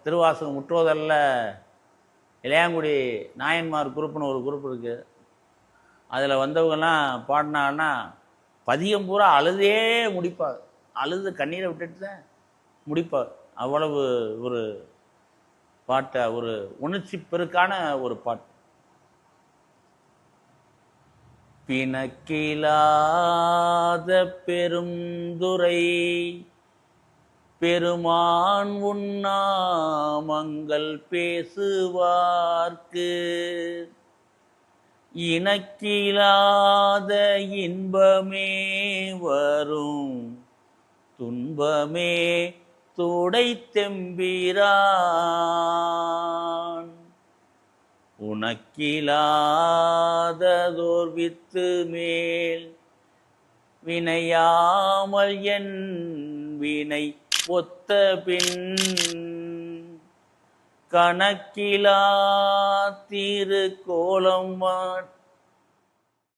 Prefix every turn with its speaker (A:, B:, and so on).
A: திருவாசகம் முற்றுவதல்ல இளையாங்குடி நாயன்மார் குரூப்னு ஒரு குரூப் இருக்குது. அதில் வந்தவங்கெல்லாம் பாடினாங்கன்னா பதியம் பூரா அழுதே முடிப்பார். அழுது கண்ணீரை விட்டுட்டு தான் முடிப்பார். அவ்வளவு ஒரு பாட்டை, ஒரு உணர்ச்சி பெருக்கான ஒரு பாட்டு. பிணக்கிலாத பெருந்துரை பெருமான் உண்ணாமங்கள் பேசுவார்க்கு இணக்கிலாத இன்பமே வரும் துன்பமே துடைத்தெம்பிரான் உனக்கிலாததோர் வித்து மேல் வினையாமல் என் வினை ஒத்த பின் கணக்கிலா திரு கோலம்